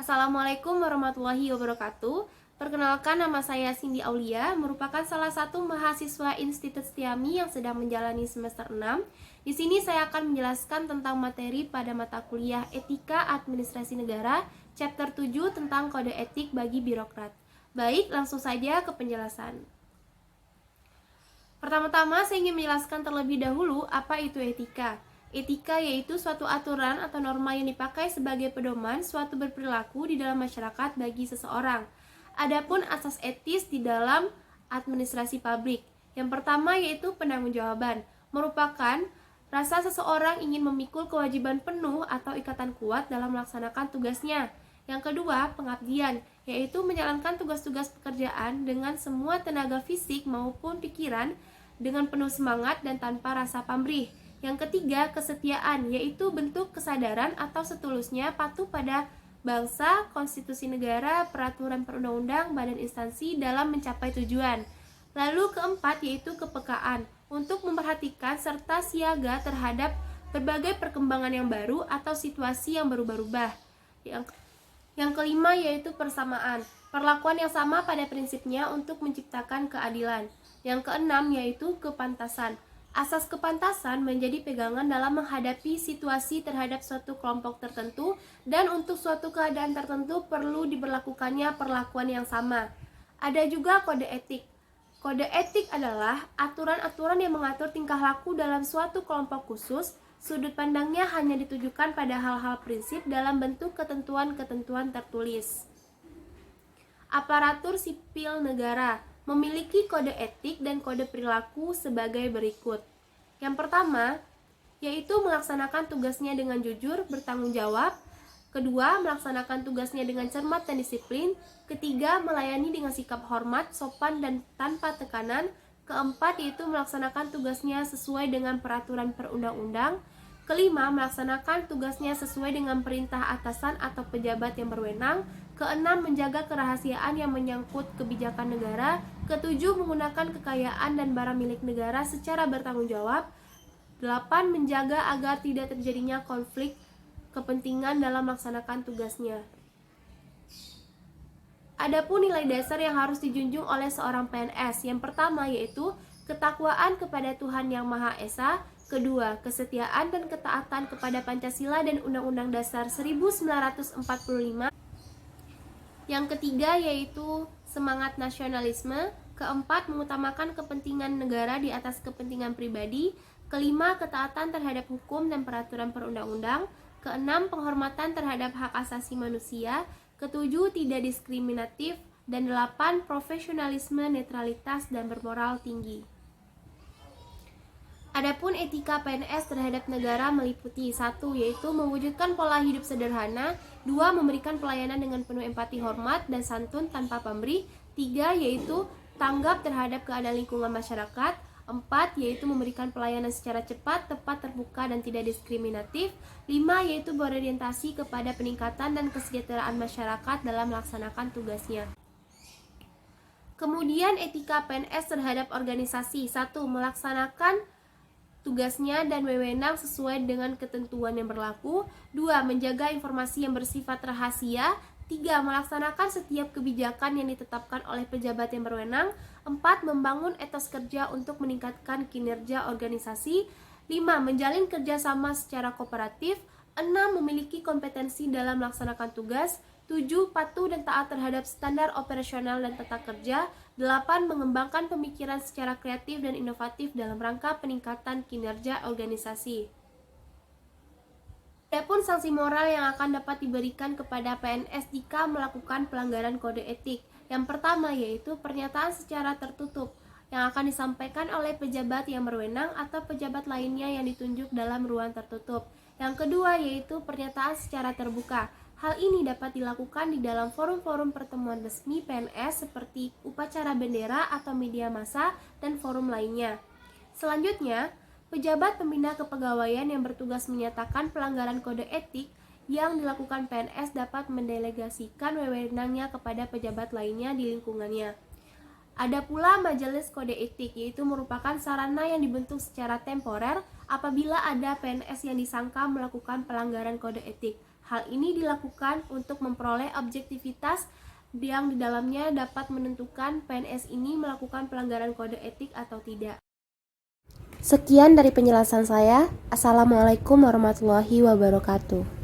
Assalamualaikum warahmatullahi wabarakatuh. Perkenalkan, nama saya Cindy Aulia, merupakan salah satu mahasiswa Institut Setiami yang sedang menjalani semester 6. Di sini saya akan menjelaskan tentang materi pada mata kuliah Etika Administrasi Negara, chapter 7 tentang kode etik bagi birokrat. Baik, langsung saja ke penjelasan. Pertama-tama saya ingin menjelaskan terlebih dahulu apa itu etika. Etika yaitu suatu aturan atau norma yang dipakai sebagai pedoman suatu berperilaku di dalam masyarakat bagi seseorang. Adapun asas etis di dalam administrasi publik. Yang pertama yaitu penanggung-jawaban, merupakan rasa seseorang ingin memikul kewajiban penuh atau ikatan kuat dalam melaksanakan tugasnya. Yang kedua, pengabdian, yaitu menjalankan tugas-tugas pekerjaan dengan semua tenaga fisik maupun pikiran dengan penuh semangat dan tanpa rasa pamrih. Yang ketiga, kesetiaan, yaitu bentuk kesadaran atau setulusnya patuh pada bangsa, konstitusi negara, peraturan perundang-undang, badan instansi dalam mencapai tujuan. Lalu keempat, yaitu kepekaan, untuk memperhatikan serta siaga terhadap berbagai perkembangan yang baru atau situasi yang berubah-ubah. Yang kelima, yaitu persamaan, perlakuan yang sama pada prinsipnya untuk menciptakan keadilan. Yang keenam, yaitu kepantasan. Asas kepantasan menjadi pegangan dalam menghadapi situasi terhadap suatu kelompok tertentu dan untuk suatu keadaan tertentu perlu diberlakukannya perlakuan yang sama. Ada juga kode etik. Kode etik adalah aturan-aturan yang mengatur tingkah laku dalam suatu kelompok khusus. Sudut pandangnya hanya ditujukan pada hal-hal prinsip dalam bentuk ketentuan-ketentuan tertulis. Aparatur sipil negara memiliki kode etik dan kode perilaku sebagai berikut. Yang pertama, yaitu melaksanakan tugasnya dengan jujur, bertanggung jawab. Kedua, melaksanakan tugasnya dengan cermat dan disiplin. Ketiga, melayani dengan sikap hormat, sopan, dan tanpa tekanan. Keempat, yaitu melaksanakan tugasnya sesuai dengan peraturan perundang-undang. Kelima, melaksanakan tugasnya sesuai dengan perintah atasan atau pejabat yang berwenang. Keenam, menjaga kerahasiaan yang menyangkut kebijakan negara. Ketujuh, menggunakan kekayaan dan barang milik negara secara bertanggung jawab. 8, menjaga agar tidak terjadinya konflik kepentingan dalam melaksanakan tugasnya. Adapun nilai dasar yang harus dijunjung oleh seorang PNS, yang pertama yaitu ketakwaan kepada Tuhan Yang Maha Esa. Kedua, kesetiaan dan ketaatan kepada Pancasila dan Undang-Undang Dasar 1945. Yang ketiga yaitu semangat nasionalisme. Keempat, mengutamakan kepentingan negara di atas kepentingan pribadi. Kelima, ketaatan terhadap hukum dan peraturan perundang-undang. Keenam, penghormatan terhadap hak asasi manusia. Ketujuh, tidak diskriminatif. Dan 8, profesionalisme, netralitas, dan bermoral tinggi. Adapun etika PNS terhadap negara meliputi 1, yaitu mewujudkan pola hidup sederhana. 2, memberikan pelayanan dengan penuh empati, hormat, dan santun tanpa pamrih. 3, yaitu tanggap terhadap keadaan lingkungan masyarakat. 4, yaitu memberikan pelayanan secara cepat, tepat, terbuka, dan tidak diskriminatif. 5, yaitu berorientasi kepada peningkatan dan kesejahteraan masyarakat dalam melaksanakan tugasnya. Kemudian etika PNS terhadap organisasi. 1, melaksanakan tugasnya dan wewenang sesuai dengan ketentuan yang berlaku. 2, menjaga informasi yang bersifat rahasia. 3, melaksanakan setiap kebijakan yang ditetapkan oleh pejabat yang berwenang. 4, membangun etos kerja untuk meningkatkan kinerja organisasi. 5, menjalin kerjasama secara kooperatif. 6, memiliki kompetensi dalam melaksanakan tugas. 7, patuh dan taat terhadap standar operasional dan tata kerja. 8, mengembangkan pemikiran secara kreatif dan inovatif dalam rangka peningkatan kinerja organisasi. Adapun sanksi moral yang akan dapat diberikan kepada PNS jika melakukan pelanggaran kode etik. Yang pertama yaitu pernyataan secara tertutup yang akan disampaikan oleh pejabat yang berwenang atau pejabat lainnya yang ditunjuk dalam ruang tertutup. Yang kedua yaitu pernyataan secara terbuka. Hal ini dapat dilakukan di dalam forum-forum pertemuan resmi PNS seperti upacara bendera atau media massa dan forum lainnya. Selanjutnya, pejabat pembina kepegawaian yang bertugas menyatakan pelanggaran kode etik yang dilakukan PNS dapat mendelegasikan wewenangnya kepada pejabat lainnya di lingkungannya. Ada pula majelis kode etik, yaitu merupakan sarana yang dibentuk secara temporer apabila ada PNS yang disangka melakukan pelanggaran kode etik. Hal ini dilakukan untuk memperoleh objektivitas yang di dalamnya dapat menentukan PNS ini melakukan pelanggaran kode etik atau tidak. Sekian dari penjelasan saya. Assalamualaikum warahmatullahi wabarakatuh.